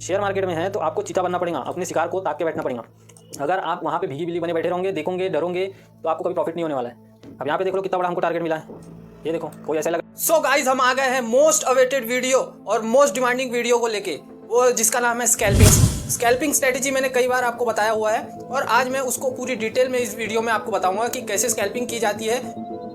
Share market में है तो आपको चीता बनना पड़ेगा, अपने शिकार को ताक के बैठना पड़ेगा। अगर आप वहाँ पे भीगी बिल्ली बने बैठे रहोगे, देखोगे, डरोगे, तो आपको कभी प्रॉफिट नहीं होने वाला है। अब यहाँ पे देख लो कितना बड़ा हमको टारगेट मिला है, ये देखो कोई ऐसा लगा। सो गाइज हम आ गए हैं मोस्ट अवेटेड वीडियो और मोस्ट डिमांडिंग वीडियो को लेके, वो जिसका नाम है स्कैल्पिंग स्ट्रेटेजी। मैंने कई बार आपको बताया हुआ है और आज मैं उसको पूरी डिटेल में इस वीडियो में आपको बताऊंगा कि कैसे स्कैल्पिंग की जाती है।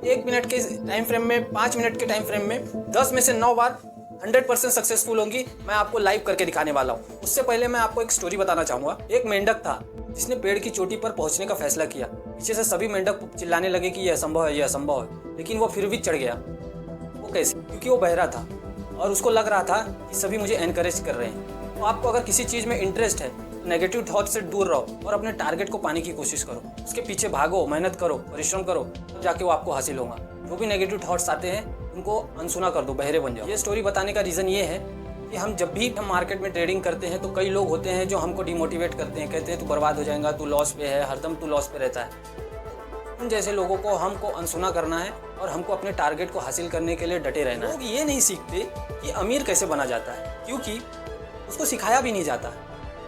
1 मिनट के टाइम फ्रेम में, 5 मिनट के टाइम फ्रेम में 10 में से 9 बार 100% सक्सेसफुल होंगी। मैं आपको लाइव करके दिखाने वाला हूँ। उससे पहले मैं आपको एक स्टोरी बताना चाहूँगा। एक मेंढक था जिसने पेड़ की चोटी पर पहुँचने का फैसला किया। पीछे से सभी मेंढक चिल्लाने लगे कि यह असंभव है, यह असंभव है, लेकिन वो फिर भी चढ़ गया। वो कैसे? क्योंकि वो बहरा था और उसको लग रहा था कि सभी मुझे एनकरेज कर रहे हैं। तो आपको अगर किसी चीज़ में इंटरेस्ट है तो नेगेटिव थॉट से दूर रहो और अपने टारगेट को पाने की कोशिश करो। उसके पीछे भागो, मेहनत करो, परिश्रम करो, तब जाके वो आपको हासिल होगा। जो भी नेगेटिव थॉट्स आते हैं उनको अनसुना कर दो, बहरे बन जाओ। ये स्टोरी बताने का रीज़न ये है कि हम जब भी हम मार्केट में ट्रेडिंग करते हैं तो कई लोग होते हैं जो हमको डिमोटिवेट करते हैं, कहते हैं तू बर्बाद हो जाएगा, तू लॉस पे है, हरदम तू लॉस पे रहता है। उन जैसे लोगों को हमको अनसुना करना है और हमको अपने टारगेट को हासिल करने के लिए डटे रहना है। लोग ये नहीं सीखते कि अमीर कैसे बना जाता है, क्योंकि उसको सिखाया भी नहीं जाता,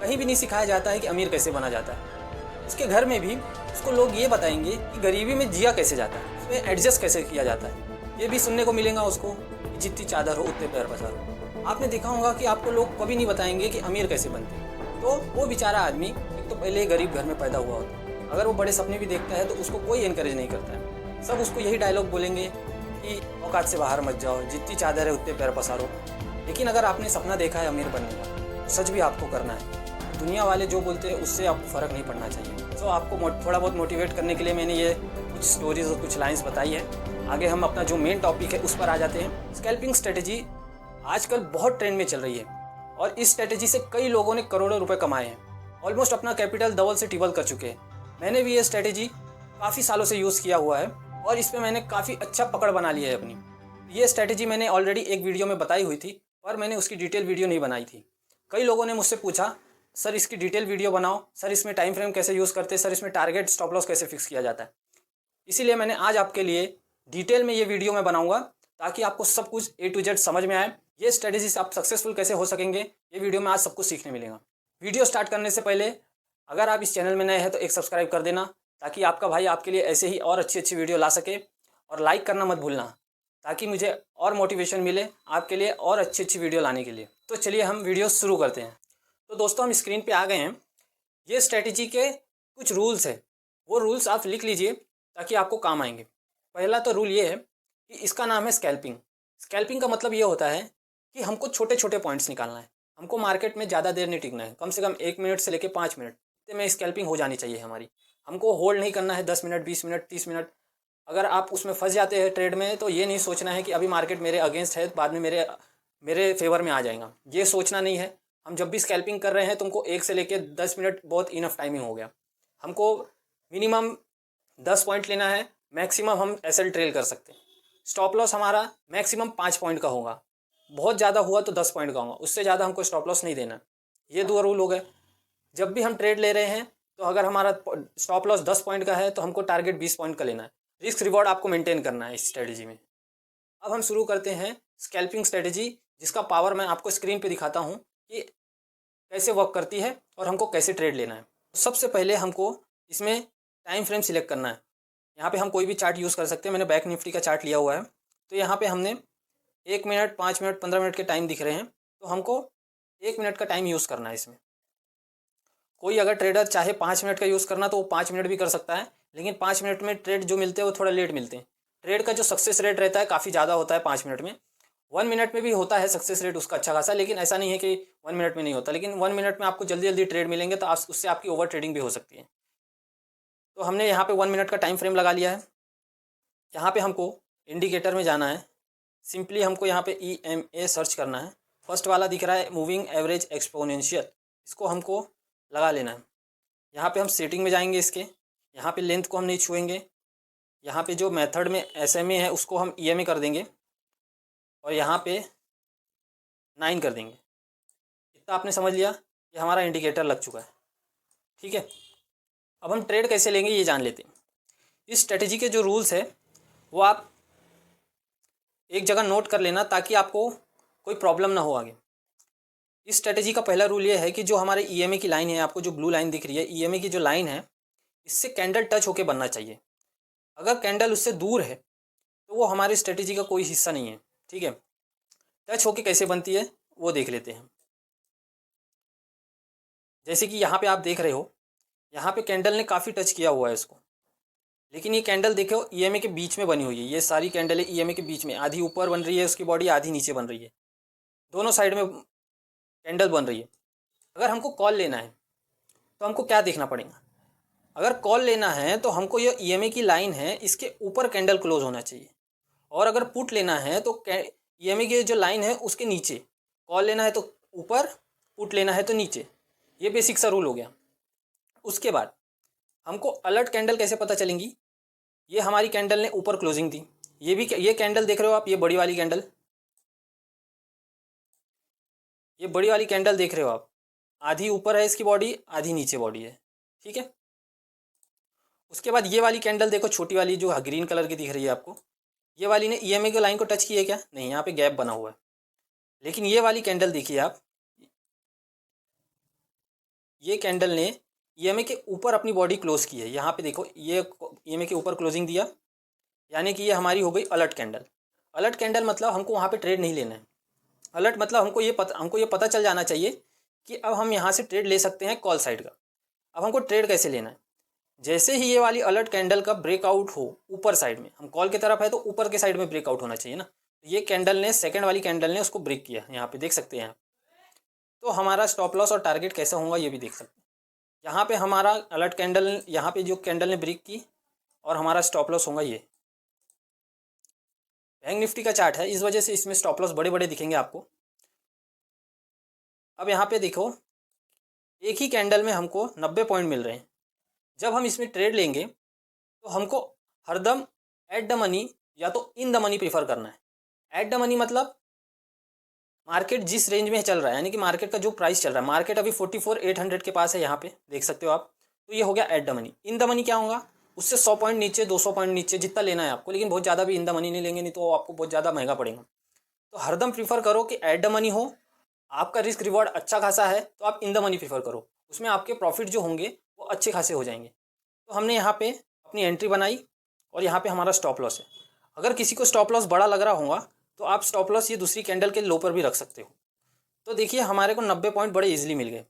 कहीं भी नहीं सिखाया जाता है कि अमीर कैसे बना जाता है। उसके घर में भी उसको लोग ये बताएंगे कि गरीबी में जिया कैसे जाता है, उसमें एडजस्ट कैसे किया जाता है। ये भी सुनने को मिलेगा उसको कि जितनी चादर हो उतने पैर पसारो। आपने देखा होगा कि आपको लोग कभी नहीं बताएंगे कि अमीर कैसे बनते हैं। तो वो बेचारा आदमी एक तो पहले गरीब घर में पैदा हुआ होता है, अगर वो बड़े सपने भी देखता है तो उसको कोई एनकरेज नहीं करता है। सब उसको यही डायलॉग बोलेंगे कि औकात से बाहर मत जाओ, जितनी चादर है उतने पैर पसारो। लेकिन अगर आपने सपना देखा है अमीर बनने का तो सच भी आपको करना है। दुनिया वाले जो बोलते हैं उससे आपको फ़र्क नहीं पड़ना चाहिए। तो आपको थोड़ा बहुत मोटिवेट करने के लिए मैंने ये कुछ स्टोरीज और कुछ लाइन्स बताई है। आगे हम अपना जो मेन टॉपिक है उस पर आ जाते हैं। स्कैल्पिंग स्ट्रेटेजी आजकल बहुत ट्रेंड में चल रही है और इस स्ट्रेटेजी से कई लोगों ने करोड़ों रुपए कमाए हैं। ऑलमोस्ट अपना कैपिटल डबल से ट्रिपल कर चुके हैं। मैंने भी ये स्ट्रेटेजी काफ़ी सालों से यूज़ किया हुआ है और इस पे मैंने काफ़ी अच्छा पकड़ बना लिया है अपनी। ये स्ट्रेटेजी मैंने ऑलरेडी एक वीडियो में बताई हुई थी पर मैंने उसकी डिटेल वीडियो नहीं बनाई थी। कई लोगों ने मुझसे पूछा सर इसकी डिटेल वीडियो बनाओ, सर इसमें टाइम फ्रेम कैसे यूज़ करते हैं, सर इसमें टारगेट स्टॉप लॉस कैसे फिक्स किया जाता है। इसीलिए मैंने आज आपके लिए डिटेल में ये वीडियो मैं बनाऊँगा ताकि आपको सब कुछ A to Z समझ में आए। ये स्ट्रेटेजी से आप सक्सेसफुल कैसे हो सकेंगे ये वीडियो में आज सब कुछ सीखने मिलेगा। वीडियो स्टार्ट करने से पहले अगर आप इस चैनल में नए हैं तो एक सब्सक्राइब कर देना ताकि आपका भाई आपके लिए ऐसे ही और अच्छी अच्छी वीडियो ला सके, और लाइक करना मत भूलना ताकि मुझे और मोटिवेशन मिले आपके लिए और अच्छी अच्छी वीडियो लाने के लिए। तो चलिए हम वीडियो शुरू करते हैं। तो दोस्तों हम स्क्रीन पे आ गए हैं। ये स्ट्रेटेजी के कुछ रूल्स है, वो रूल्स आप लिख लीजिए ताकि आपको काम आएंगे। पहला तो रूल ये है कि इसका नाम है स्कैल्पिंग। स्कैल्पिंग का मतलब ये होता है कि हमको छोटे छोटे पॉइंट्स निकालना है। हमको मार्केट में ज़्यादा देर नहीं टिकना है, कम से कम 1 मिनट से लेकर 5 मिनट में स्कैल्पिंग हो जानी चाहिए हमारी। हमको होल्ड नहीं करना है 10 मिनट, 20 मिनट, 30 मिनट। अगर आप उसमें फंस जाते हैं ट्रेड में तो ये नहीं सोचना है कि अभी मार्केट मेरे अगेंस्ट है, बाद में मेरे फेवर में आ जाएगा, ये सोचना नहीं है। हम जब भी स्कैल्पिंग कर रहे हैं तुमको 1 से लेकर 10 मिनट बहुत इनफ टाइमिंग हो गया। हमको मिनिमम 10 पॉइंट लेना है, मैक्सिमम हम एसएल ट्रेल कर सकते हैं। स्टॉप लॉस हमारा मैक्सिमम 5 पॉइंट का होगा, बहुत ज़्यादा हुआ तो 10 पॉइंट का होगा, उससे ज़्यादा हमको स्टॉप लॉस नहीं देना। ये 2 रूल हो गए। जब भी हम ट्रेड ले रहे हैं तो अगर हमारा स्टॉप लॉस 10 पॉइंट का है तो हमको टारगेट 20 पॉइंट का लेना है। रिस्क रिवॉर्ड आपको मेंटेन करना है इस स्ट्रेटेजी में। अब हम शुरू करते हैं स्कैल्पिंग स्ट्रेटेजी, जिसका पावर मैं आपको स्क्रीन पे दिखाता हूँ कि कैसे वर्क करती है और हमको कैसे ट्रेड लेना है। सबसे पहले हमको इसमें टाइम फ्रेम सिलेक्ट करना है। यहाँ पे हम कोई भी चार्ट यूज़ कर सकते हैं। मैंने बैंक निफ्टी का चार्ट लिया हुआ है। तो यहाँ पे हमने 1 मिनट, 5 मिनट, 15 मिनट के टाइम दिख रहे हैं, तो हमको 1 मिनट का टाइम यूज़ करना है इसमें। कोई अगर ट्रेडर चाहे 5 मिनट का यूज़ करना तो वो 5 मिनट भी कर सकता है, लेकिन 5 मिनट में ट्रेड जो मिलते हैं वो थोड़ा लेट मिलते हैं। ट्रेड का जो सक्सेस रेट रहता है काफ़ी ज़्यादा होता है 5 मिनट में। 1 मिनट में भी होता है सक्सेस रेट उसका अच्छा खासा, लेकिन ऐसा नहीं है कि 1 मिनट में नहीं होता। लेकिन 1 मिनट में आपको जल्दी जल्दी ट्रेड मिलेंगे तो उससे आपकी ओवर ट्रेडिंग भी हो सकती है। तो हमने यहाँ पे 1 मिनट का टाइम फ्रेम लगा लिया है। यहाँ पे हमको इंडिकेटर में जाना है। सिंपली हमको यहाँ पे EMA सर्च करना है। फर्स्ट वाला दिख रहा है मूविंग एवरेज एक्सपोनेंशियल, इसको हमको लगा लेना है। यहाँ पे हम सेटिंग में जाएंगे इसके, यहाँ पे लेंथ को हम नहीं छुएंगे। यहाँ पे जो मेथड में SMA है उसको हम EMA कर देंगे और यहाँ पे 9 कर देंगे। इतना आपने समझ लिया, ये हमारा इंडिकेटर लग चुका है। ठीक है, अब हम ट्रेड कैसे लेंगे ये जान लेते हैं। इस स्ट्रेटेजी के जो रूल्स है वो आप एक जगह नोट कर लेना ताकि आपको कोई प्रॉब्लम ना हो आगे। इस स्ट्रेटेजी का पहला रूल ये है कि जो हमारे ईएमए की लाइन है, आपको जो ब्लू लाइन दिख रही है, ईएमए की जो लाइन है, इससे कैंडल टच होके बनना चाहिए। अगर कैंडल उससे दूर है तो वो हमारी स्ट्रेटेजी का कोई हिस्सा नहीं है। ठीक है, टच होके कैसे बनती है वो देख लेते हैं। जैसे कि यहाँ पे आप देख रहे हो, यहाँ पे कैंडल ने काफ़ी टच किया हुआ है इसको, लेकिन ये कैंडल देखो ईएमए के बीच में बनी हुई है। ये सारी कैंडल है ईएमए के बीच में, आधी ऊपर बन रही है उसकी बॉडी, आधी नीचे बन रही है, दोनों साइड में कैंडल बन रही है। अगर हमको कॉल लेना है तो हमको क्या देखना पड़ेगा? अगर कॉल लेना है तो हमको ये ईएमए की लाइन है, इसके ऊपर कैंडल क्लोज होना चाहिए। और अगर पुट लेना है तो ईएमए की जो लाइन है उसके नीचे। कॉल लेना है तो ऊपर, पुट लेना है तो नीचे। ये बेसिक सा रूल हो गया। उसके बाद हमको अलर्ट कैंडल कैसे पता चलेंगी? ये हमारी कैंडल ने ऊपर क्लोजिंग दी, ये कैंडल देख रहे हो आप, ये बड़ी वाली कैंडल, ये बड़ी वाली कैंडल देख रहे हो आप, आधी ऊपर है इसकी बॉडी, आधी नीचे बॉडी है। ठीक है, उसके बाद ये वाली कैंडल देखो, छोटी वाली जो ग्रीन कलर की दिख रही है आपको, ये वाली ने ईएमए की लाइन को टच किया क्या? नहीं, यहाँ पे गैप बना हुआ है। लेकिन ये वाली कैंडल देखिए आप, ये कैंडल ने ईएमए के ऊपर अपनी बॉडी क्लोज की है। यहाँ पे देखो, ये ईएमए के ऊपर क्लोजिंग दिया, यानी कि ये हमारी हो गई अलर्ट कैंडल। अलर्ट कैंडल मतलब हमको वहाँ पे ट्रेड नहीं लेना है। अलर्ट मतलब हमको ये पता चल जाना चाहिए कि अब हम यहाँ से ट्रेड ले सकते हैं कॉल साइड का। अब हमको ट्रेड कैसे लेना है? जैसे ही ये वाली अलर्ट कैंडल का ब्रेकआउट हो ऊपर साइड में, हम कॉल की तरफ है तो ऊपर के साइड में ब्रेकआउट होना चाहिए ना। ये कैंडल ने, सेकंड वाली कैंडल ने उसको ब्रेक किया, यहाँ पे देख सकते हैं। तो हमारा स्टॉप लॉस और टारगेट कैसा होगा ये भी देख सकते हैं। यहाँ पे हमारा अलर्ट कैंडल, यहाँ पे जो कैंडल ने ब्रेक की, और हमारा स्टॉप लॉस होगा ये। बैंक निफ्टी का चार्ट है, इस वजह से इसमें स्टॉप लॉस बड़े बड़े दिखेंगे आपको। अब यहाँ पे देखो, एक ही कैंडल में हमको 90 पॉइंट मिल रहे हैं। जब हम इसमें ट्रेड लेंगे तो हमको हरदम एट द मनी या तो इन द मनी प्रीफर करना है। एट द मनी मतलब मार्केट जिस रेंज में चल रहा है, यानी कि मार्केट का जो प्राइस चल रहा है, मार्केट अभी 44,800 के पास है, यहाँ पे देख सकते हो आप। तो ये हो गया at the money. In the money क्या होगा? उससे 100 पॉइंट नीचे, 200 पॉइंट नीचे, जितना लेना है आपको, लेकिन बहुत ज़्यादा भी इन द मनी नहीं लेंगे, नहीं तो आपको बहुत ज़्यादा महंगा पड़ेगा। तो हरदम प्रीफर करो कि एट द मनी हो, आपका रिस्क रिवॉर्ड अच्छा खासा है तो आप इन द मनी प्रीफर करो, उसमें आपके प्रॉफिट जो होंगे वो अच्छे खासे हो जाएंगे। तो हमने यहाँ पे अपनी एंट्री बनाई और यहाँ पे हमारा स्टॉप लॉस है। अगर किसी को स्टॉप लॉस बड़ा लग रहा होगा तो आप स्टॉप लॉस ये दूसरी कैंडल के लो पर भी रख सकते हो। तो देखिए हमारे को 90 पॉइंट बड़े इजीली मिल गए।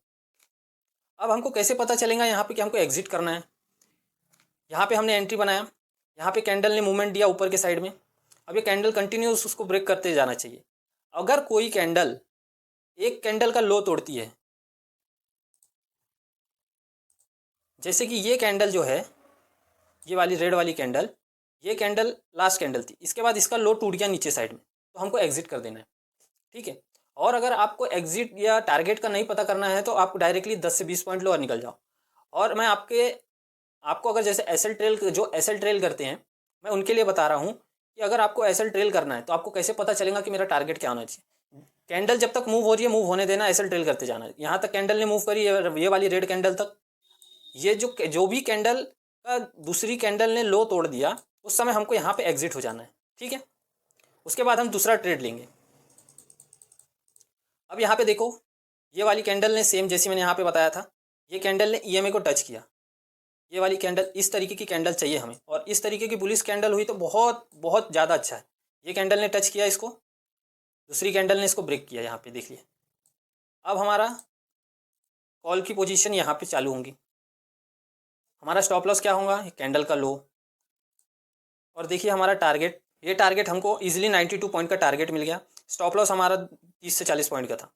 अब हमको कैसे पता चलेगा यहाँ पे कि हमको एग्जिट करना है? यहाँ पे हमने एंट्री बनाया, यहाँ पे कैंडल ने मूवमेंट दिया ऊपर के साइड में। अब ये कैंडल कंटिन्यूस उसको ब्रेक करते जाना चाहिए। अगर कोई कैंडल एक कैंडल का लो तोड़ती है, जैसे कि ये कैंडल जो है, ये वाली रेड वाली कैंडल, ये कैंडल लास्ट कैंडल थी, इसके बाद इसका लो टूट गया नीचे साइड में, तो हमको एग्जिट कर देना है। ठीक है, और अगर आपको एग्जिट या टारगेट का नहीं पता करना है तो आप डायरेक्टली 10 से 20 पॉइंट लोअर निकल जाओ। और मैं आपको अगर जैसे एसएल ट्रेल करते हैं, मैं उनके लिए बता रहा हूँ कि अगर आपको एसएल ट्रेल करना है तो आपको कैसे पता चलेगा कि मेरा टारगेट क्या होना चाहिए। कैंडल जब तक मूव हो रही है, मूव होने देना, एसएल ट्रेल करते जाना है। यहाँ तक कैंडल ने मूव करी, ये वाली रेड कैंडल तक, ये जो भी कैंडल का दूसरी कैंडल ने लो तोड़ दिया, उस समय हमको यहाँ पे एग्जिट हो जाना है। ठीक है, उसके बाद हम दूसरा ट्रेड लेंगे। अब यहाँ पे देखो, ये वाली कैंडल ने सेम जैसे मैंने यहाँ पे बताया था, ये कैंडल ने ईएमए को टच किया। ये वाली कैंडल, इस तरीके की कैंडल चाहिए हमें, और इस तरीके की बुलिश कैंडल हुई तो बहुत बहुत ज़्यादा अच्छा है। ये कैंडल ने टच किया इसको, दूसरी कैंडल ने इसको ब्रेक किया, यहाँ पे देखिए। अब हमारा कॉल की पोजीशन यहाँ पे चालू होंगी। हमारा स्टॉप लॉस क्या होगा? कैंडल का लो। और देखिए हमारा टारगेट, ये टारगेट हमको इजीली 92 पॉइंट का टारगेट मिल गया। स्टॉप लॉस हमारा 30 से 40 पॉइंट का था।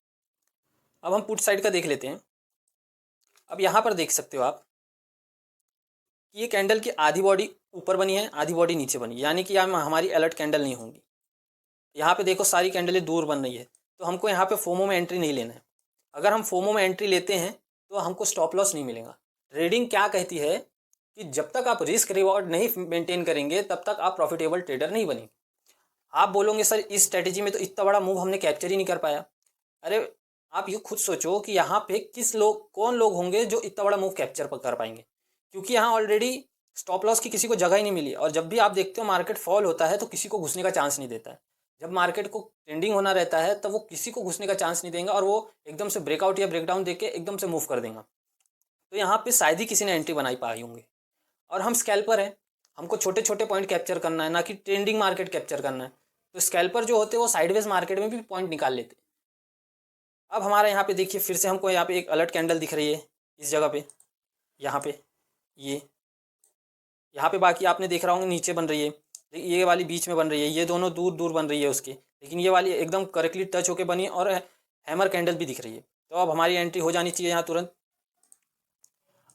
अब हम पुट साइड का देख लेते हैं। अब यहाँ पर देख सकते हो आप कि ये कैंडल की आधी बॉडी ऊपर बनी है, आधी बॉडी नीचे बनी है, यानी कि हमारी अलर्ट कैंडल नहीं होंगी। यहाँ पे देखो सारी कैंडलें दूर बन रही है, तो हमको यहाँ पे फोमो में एंट्री नहीं लेना है। अगर हम फोमो में एंट्री लेते हैं तो हमको स्टॉप लॉस नहीं मिलेगा। ट्रेडिंग क्या कहती है कि जब तक आप रिस्क रिवॉर्ड नहीं मेंटेन करेंगे तब तक आप प्रॉफिटेबल ट्रेडर नहीं बनेंगे। आप बोलोगे सर इस स्ट्रेटेजी में तो इतना बड़ा मूव हमने कैप्चर ही नहीं कर पाया। अरे आप ये खुद सोचो कि यहाँ पे कौन लोग होंगे जो इतना बड़ा मूव कैप्चर कर पाएंगे, क्योंकि यहाँ ऑलरेडी स्टॉप लॉस की किसी को जगह ही नहीं मिली। और जब भी आप देखते हो मार्केट फॉल होता है तो किसी को घुसने का चांस नहीं देता है। जब मार्केट को ट्रेंडिंग होना रहता है तब वो किसी को घुसने का चांस नहीं देगा और वो एकदम से ब्रेकआउट या ब्रेकडाउन देके एकदम से मूव कर देगा। तो यहाँ पे शायद ही किसी ने एंट्री बनाई पाई होंगे। और हम स्कैल्पर हैं, हमको छोटे छोटे पॉइंट कैप्चर करना है, ना कि ट्रेंडिंग मार्केट कैप्चर करना है। तो स्कैल्पर जो होते हैं वो साइडवेज मार्केट में भी पॉइंट निकाल लेते। अब हमारा यहाँ पे देखिए फिर से हमको यहाँ पे एक अलर्ट कैंडल दिख रही है इस जगह पे, यहाँ पे ये यहाँ पे बाकी आपने देख रहा होंगे नीचे बन रही है, ये वाली बीच में बन रही है, ये दोनों दूर दूर बन रही है उसके, लेकिन ये वाली एकदम करेक्टली टच होके बनी और हैमर कैंडल भी दिख रही है। तो अब हमारी एंट्री हो जानी चाहिए यहाँ तुरंत।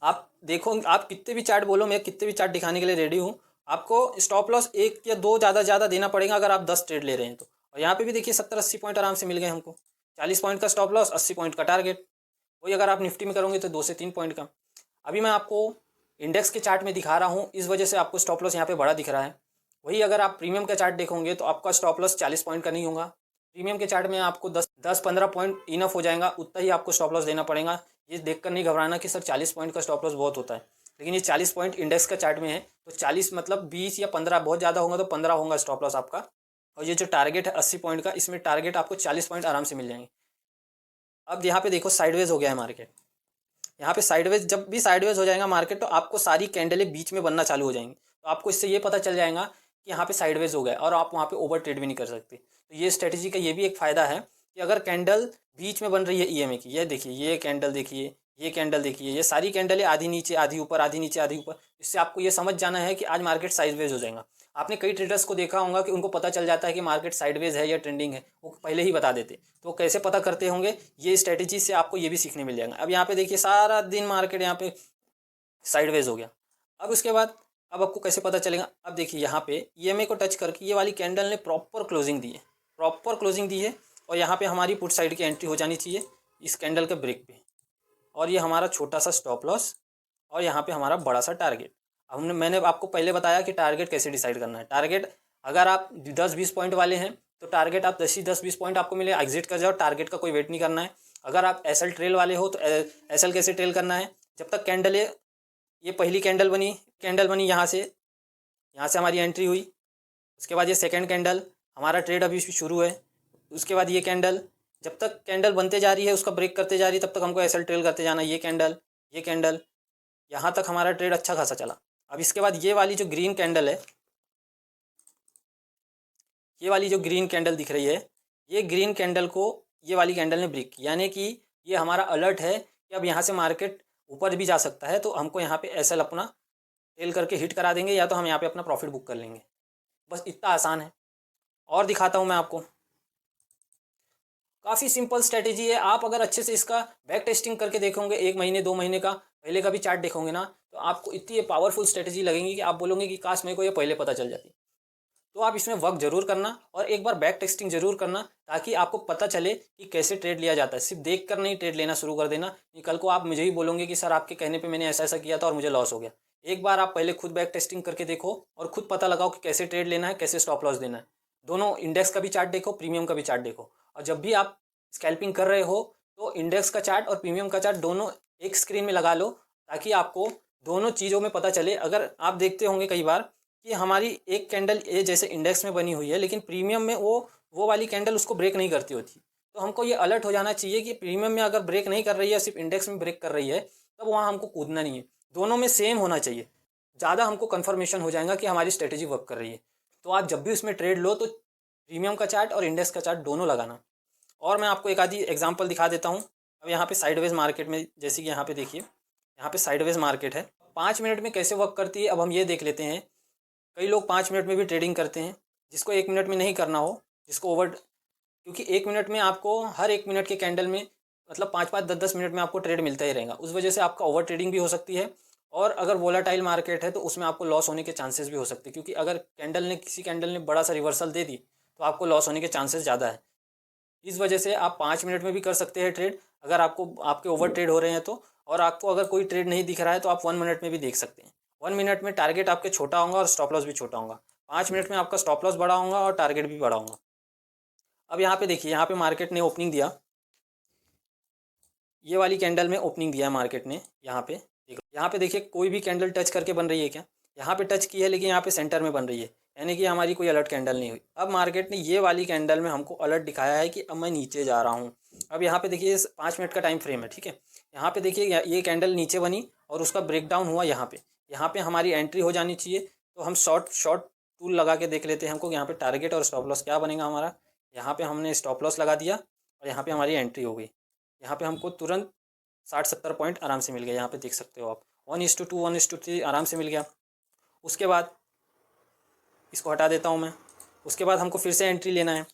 आप देखो, आप कितने भी चार्ट बोलो, मैं कितने भी चार्ट दिखाने के लिए रेडी हूँ। आपको स्टॉप लॉस 1 या 2 ज़्यादा देना पड़ेगा अगर आप 10 ट्रेड ले रहे हैं तो। और यहाँ पे भी देखिए 70-80 पॉइंट आराम से मिल गए हमको। 40 पॉइंट का स्टॉप लॉस, 80 पॉइंट का टारगेट। वही अगर आप निफ्टी में करोगे तो 2 से 3 पॉइंट का। अभी मैं आपको इंडेक्स के चार्ट में दिखा रहा हूँ, इस वजह से आपको स्टॉप लॉस यहाँ पे बड़ा दिख रहा है। वही अगर आप प्रीमियम का चार्ट देखोगे तो आपका स्टॉप लॉस 40 पॉइंट का नहीं होगा। प्रीमियम के चार्ट में आपको 10-15 पॉइंट इनफ हो जाएगा, उतना ही आपको स्टॉप लॉस देना पड़ेगा। ये देखकर नहीं घबराना कि सर 40 पॉइंट का स्टॉप लॉस बहुत होता है, लेकिन ये 40 पॉइंट इंडेक्स का चार्ट में है। तो 40 मतलब 20 या 15, बहुत ज़्यादा होगा तो 15 होगा स्टॉप लॉस आपका। और ये जो टारगेट है 80 पॉइंट का, इसमें टारगेट आपको 40 पॉइंट आराम से मिल जाएंगे। अब यहाँ पे देखो साइडवेज हो गया है मार्केट। यहाँ पे साइडवेज, जब भी साइडवेज हो जाएगा मार्केट तो आपको सारी कैंडलें बीच में बनना चालू हो जाएंगी। तो आपको इससे ये पता चल जाएगा कि यहाँ पे साइडवेज हो गया और आप वहाँ पे ओवर ट्रेड भी नहीं कर सकते। तो ये स्ट्रेटजी का ये भी एक फ़ायदा है कि अगर कैंडल बीच में बन रही है ईएमए की, ये देखिए, ये कैंडल देखिए, ये कैंडल देखिए, ये सारी कैंडलें आधी नीचे आधी ऊपर, आधी नीचे आधी ऊपर, इससे आपको ये समझ जाना है कि आज मार्केट साइडवेज हो जाएगा। आपने कई ट्रेडर्स को देखा होगा कि उनको पता चल जाता है कि मार्केट साइडवेज है या ट्रेंडिंग है, वो पहले ही बता देते। तो कैसे पता करते होंगे, ये स्ट्रेटजी से आपको ये भी सीखने मिल जाएगा। अब यहाँ पे देखिए सारा दिन मार्केट यहाँ पे साइडवेज हो गया। अब उसके बाद अब आपको कैसे पता चलेगा, अब देखिए यहाँ पे ईएमए को टच करके ये वाली कैंडल ने प्रॉपर क्लोजिंग दी है, प्रॉपर क्लोजिंग दी है। और यहाँ पे हमारी पुट साइड की एंट्री हो जानी चाहिए इस कैंडल के ब्रेक पे। और ये हमारा छोटा सा स्टॉप लॉस और यहाँ पे हमारा बड़ा सा टारगेट। अब मैंने आपको पहले बताया कि टारगेट कैसे डिसाइड करना है। टारगेट अगर आप 10-20 पॉइंट वाले हैं तो टारगेट आप 10-20 पॉइंट आपको मिले, एग्जिट कर जाओ, टारगेट का कोई वेट नहीं करना है। अगर आप एसएल ट्रेल वाले हो तो एसएल कैसे ट्रेल करना है, जब तक कैंडल है, ये पहली कैंडल बनी यहाँ से हमारी एंट्री हुई। उसके बाद ये सेकेंड कैंडल, हमारा ट्रेड अभी शुरू है। उसके बाद ये कैंडल, जब तक कैंडल बनते जा रही है, उसका ब्रेक करते जा रही है, तब तक हमको एसएल ट्रेल करते जाना है। ये कैंडल यहाँ तक हमारा ट्रेड अच्छा खासा चला। अब इसके बाद ये वाली जो ग्रीन कैंडल है, ये वाली जो ग्रीन कैंडल दिख रही है, ये ग्रीन कैंडल को ये वाली कैंडल ने ब्रेक किया, यानी कि ये हमारा अलर्ट है कि अब यहाँ से मार्केट ऊपर भी जा सकता है। तो हमको यहाँ पे एसएल अपना टेल करके हिट करा देंगे, या तो हम यहाँ पे अपना प्रॉफिट बुक कर लेंगे। बस इतना आसान है। और दिखाता हूँ मैं आपको, काफ़ी सिंपल स्ट्रेटेजी है। आप अगर अच्छे से इसका बैक टेस्टिंग करके देखोगे, 1 महीने 2 महीने का पहले का भी चार्ट देखोगे ना, तो आपको इतनी पावरफुल स्ट्रेटेजी लगेगी कि आप बोलोगे कि काश मेरे को ये पहले पता चल जाती। तो आप इसमें वर्क जरूर करना और एक बार बैक टेस्टिंग जरूर करना, ताकि आपको पता चले कि कैसे ट्रेड लिया जाता है। सिर्फ देख कर नहीं ट्रेड लेना शुरू कर देना, कि कल को आप मुझे ही बोलोगे कि सर आपके कहने पे मैंने ऐसा ऐसा किया था और मुझे लॉस हो गया। एक बार आप पहले खुद बैक टेस्टिंग करके देखो और खुद पता लगाओ कि कैसे ट्रेड लेना है, कैसे स्टॉप लॉस देना है। दोनों इंडेक्स का भी चार्ट देखो, प्रीमियम का भी चार्ट देखो। और जब भी आप स्कैल्पिंग कर रहे हो तो इंडेक्स का चार्ट और प्रीमियम का चार्ट दोनों एक स्क्रीन में लगा लो, ताकि आपको दोनों चीज़ों में पता चले। अगर आप देखते होंगे कई बार कि हमारी एक कैंडल ये जैसे इंडेक्स में बनी हुई है, लेकिन प्रीमियम में वो वाली कैंडल उसको ब्रेक नहीं करती होती। तो हमको ये अलर्ट हो जाना चाहिए कि प्रीमियम में अगर ब्रेक नहीं कर रही है, सिर्फ इंडेक्स में ब्रेक कर रही है, तब वहाँ हमको कूदना नहीं है। दोनों में सेम होना चाहिए, ज़्यादा हमको कन्फर्मेशन हो जाएगा कि हमारी स्ट्रेटेजी वर्क कर रही है। तो आप जब भी उसमें ट्रेड लो तो प्रीमियम का चार्ट और इंडेक्स का चार्ट दोनों लगाना। और मैं आपको एक आधी एग्जांपल दिखा देता हूँ। अब यहाँ पे साइडवेज मार्केट में, जैसे कि यहाँ पे देखिए, यहाँ पे साइडवेज मार्केट है, 5 मिनट में कैसे वर्क करती है अब हम ये देख लेते हैं। कई लोग 5 मिनट में भी ट्रेडिंग करते हैं, जिसको 1 मिनट में नहीं करना हो, जिसको क्योंकि 1 मिनट में आपको हर 1 मिनट के कैंडल में मतलब 5-5, 10-10 मिनट में आपको ट्रेड मिलता ही रहेगा। उस वजह से आपका ओवर ट्रेडिंग भी हो सकती है, और अगर वोलाटाइल मार्केट है तो उसमें आपको लॉस होने के चांसेस भी हो सकते हैं, क्योंकि अगर किसी कैंडल ने बड़ा सा रिवर्सल दे दी तो आपको लॉस होने के चांसेस ज़्यादा है। इस वजह से आप 5 मिनट में भी कर सकते हैं ट्रेड, अगर आपके ओवर ट्रेड हो रहे हैं तो। और आपको अगर कोई ट्रेड नहीं दिख रहा है तो आप 1 मिनट में भी देख सकते हैं। 1 मिनट में टारगेट आपके छोटा होगा और स्टॉप लॉस भी छोटा होगा। 5 मिनट में आपका स्टॉप लॉस बड़ा होगा और टारगेट भी बड़ा होगा। अब यहाँ पे देखिए, यहाँ पे मार्केट ने ओपनिंग दिया, ये वाली कैंडल में ओपनिंग दिया मार्केट ने। यहाँ पे देखिए कोई भी कैंडल टच करके बन रही है क्या, यहाँ पे टच की है, लेकिन यहाँ पे सेंटर में बन रही है, यानी कि हमारी कोई अलर्ट कैंडल नहीं हुई। अब मार्केट ने ये वाली कैंडल में हमको अलर्ट दिखाया है कि अब मैं नीचे जा रहा हूँ। अब यहाँ पे देखिए 5 मिनट का टाइम फ्रेम है, ठीक है। यहाँ पे देखिए ये कैंडल नीचे बनी और उसका ब्रेकडाउन हुआ यहाँ पे हमारी एंट्री हो जानी चाहिए। तो हम शॉर्ट टूल लगा के देख लेते हैं हमको यहाँ पे टारगेट और स्टॉप लॉस क्या बनेगा हमारा। यहाँ पे हमने स्टॉप लॉस लगा दिया और यहाँ पे हमारी एंट्री हो गई। यहाँ पे हमको तुरंत 60-70 पॉइंट आराम से मिल गया। यहाँ पे देख सकते हो आप 1:2 1:3 आराम से मिल गया। उसके बाद इसको हटा देता हूँ मैं। उसके बाद हमको फिर से एंट्री लेना है।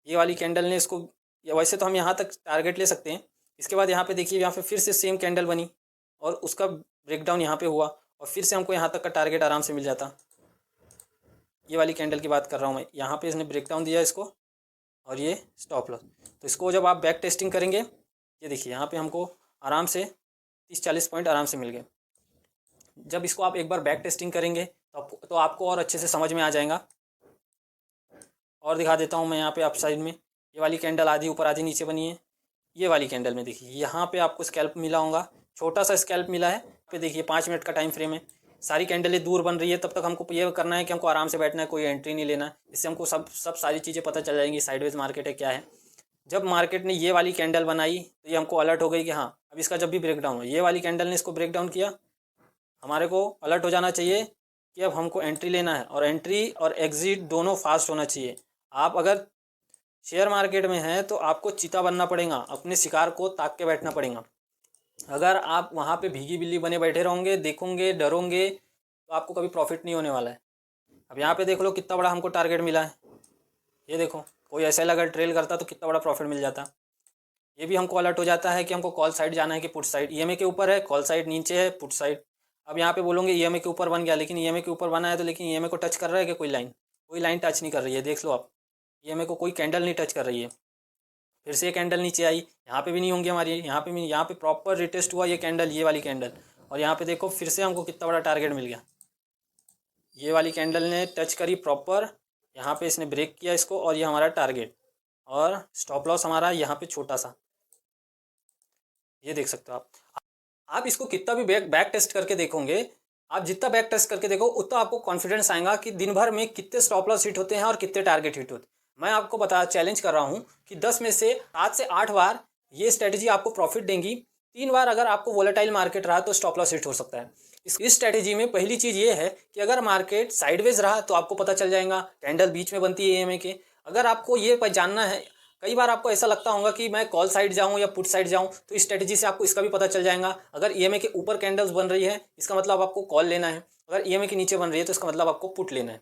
ये वाली कैंडल ने इसको, या वैसे तो हम यहाँ तक टारगेट ले सकते हैं। इसके बाद यहाँ पे देखिए यहाँ पे फिर से सेम कैंडल बनी और उसका ब्रेकडाउन यहाँ पे हुआ और फिर से हमको यहाँ तक का टारगेट आराम से मिल जाता। ये वाली कैंडल की बात कर रहा हूँ मैं। यहाँ पे इसने ब्रेकडाउन दिया इसको और ये स्टॉप लॉस। तो इसको जब आप बैक टेस्टिंग करेंगे, ये देखिए यहाँ पे हमको आराम से 30-40 पॉइंट आराम से मिल गए। जब इसको आप एक बार बैक टेस्टिंग करेंगे तो आपको और अच्छे से समझ में आ जाएगा। और दिखा देता हूँ मैं यहाँ पे अप साइड में। ये वाली कैंडल आधी ऊपर आधी नीचे बनी है। ये वाली कैंडल में देखिए यहाँ पे आपको स्कैल्प मिला होगा, छोटा सा स्कैल्प मिला है। पे देखिए 5 मिनट का टाइम फ्रेम है। सारी कैंडलें दूर बन रही है, तब तक हमको ये करना है कि हमको आराम से बैठना है, कोई एंट्री नहीं लेना है। इससे हमको सब सारी चीज़ें पता चल जाएंगी साइडवेज मार्केट है क्या है। जब मार्केट ने ये वाली कैंडल बनाई तो ये हमको अलर्ट हो गई कि हाँ अब इसका जब भी ब्रेकडाउन हो, ये वाली कैंडल ने इसको ब्रेकडाउन किया, हमारे को अलर्ट हो जाना चाहिए कि अब हमको एंट्री लेना है। और एंट्री और एग्जिट दोनों फास्ट होना चाहिए। आप अगर शेयर मार्केट में हैं तो आपको चीता बनना पड़ेगा, अपने शिकार को ताक के बैठना पड़ेगा। अगर आप वहाँ पे भीगी बिल्ली बने बैठे रहोगे, देखोगे, डरोगे, तो आपको कभी प्रॉफिट नहीं होने वाला है। अब यहाँ पे देख लो कितना बड़ा हमको टारगेट मिला है। ये देखो, कोई ऐसा अगर ट्रेल करता तो कितना बड़ा प्रॉफिट मिल जाता। ये भी हमको अलर्ट हो जाता है कि हमको कॉल साइड जाना है कि पुट साइड। ईएमए के ऊपर है, कॉल साइड नीचे है, पुट साइड। अब यहाँ पे बोलोगे ईएमए के ऊपर बन गया, लेकिन ईएमए के ऊपर बना है तो लेकिन ईएमए को टच कर रहा है कि कोई लाइन टच नहीं कर रही है। देख लो आप, ईएमए को कोई कैंडल नहीं टच कर रही है। फिर से ये कैंडल नीचे आई, यहाँ पे भी नहीं होंगी हमारी, यहाँ पे भी, यहाँ पे प्रॉपर रिटेस्ट हुआ ये कैंडल, ये वाली कैंडल। और यहाँ पे देखो फिर से हमको कितना बड़ा टारगेट मिल गया। ये वाली कैंडल ने टच करी प्रॉपर, यहाँ पे इसने ब्रेक किया इसको और ये हमारा टारगेट। और स्टॉप लॉस हमारा यहाँ पे छोटा सा, ये देख सकते हो आप इसको कितना भी बैक टेस्ट करके देखोगे, आप जितना बैक टेस्ट करके देखो उतना आपको कॉन्फिडेंस आएगा कि दिन भर में कितने स्टॉप लॉस हिट होते हैं और कितने टारगेट हिट होते हैं। मैं आपको चैलेंज कर रहा हूँ कि 10 में से 7 से 8 बार ये स्ट्रेटेजी आपको प्रॉफिट देंगी। 3 बार अगर आपको वोलेटाइल मार्केट रहा तो स्टॉप लॉस हिट हो सकता है। इस स्ट्रेटेजी में पहली चीज़ ये है कि अगर मार्केट साइडवेज रहा तो आपको पता चल जाएगा, कैंडल बीच में बनती है ईएमए के। अगर आपको ये जानना है, कई बार आपको ऐसा लगता होगा कि मैं कॉल साइड जाऊं या पुट साइड जाऊं, तो इस स्ट्रेटेजी से आपको इसका भी पता चल जाएगा। अगर ईएमए के ऊपर कैंडल्स बन रही है इसका मतलब आपको कॉल लेना है, अगर ईएमए के नीचे बन रही है तो इसका मतलब आपको पुट लेना है।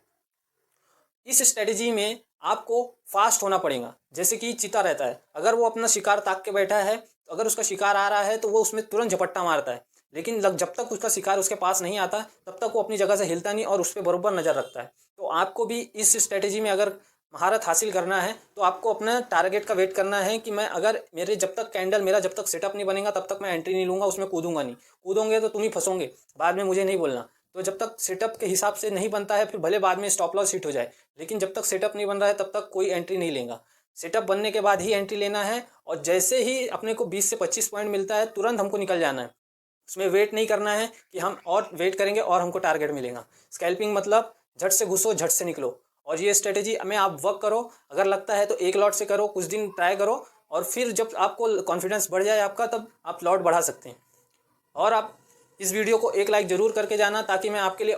इस स्ट्रेटेजी में आपको फास्ट होना पड़ेगा, जैसे कि चीता रहता है, अगर वो अपना शिकार ताक के बैठा है तो अगर उसका शिकार आ रहा है तो वो उसमें तुरंत झपट्टा मारता है, लेकिन जब तक उसका शिकार उसके पास नहीं आता तब तक वो अपनी जगह से हिलता नहीं और उस पर बराबर नज़र रखता है। तो आपको भी इस स्ट्रेटेजी में अगर महारत हासिल करना है तो आपको अपना टारगेट का वेट करना है कि मैं अगर जब तक सेटअप नहीं बनेगा तब तक मैं एंट्री नहीं लूँगा, उसमें कूदूंगा नहीं। कूदोगे तो तुम ही फंसोगे, बाद में मुझे नहीं बोलना। तो जब तक सेटअप के हिसाब से नहीं बनता है, फिर भले बाद में स्टॉप लॉस हिट हो जाए, लेकिन जब तक सेटअप नहीं बन रहा है तब तक कोई एंट्री नहीं लेगा। सेटअप बनने के बाद ही एंट्री लेना है और जैसे ही अपने को 20 से 25 पॉइंट मिलता है तुरंत हमको निकल जाना है। उसमें वेट नहीं करना है कि हम और वेट करेंगे और हमको टारगेट मिलेगा। स्कैल्पिंग मतलब झट से घुसो, झट से निकलो। और ये स्ट्रेटेजी में आप वर्क करो। अगर लगता है तो एक लॉट से करो, कुछ दिन ट्राई करो और फिर जब आपको कॉन्फिडेंस बढ़ जाए आपका, तब आप लॉट बढ़ा सकते हैं। और आप इस वीडियो को एक लाइक ज़रूर करके जाना ताकि मैं आपके लिए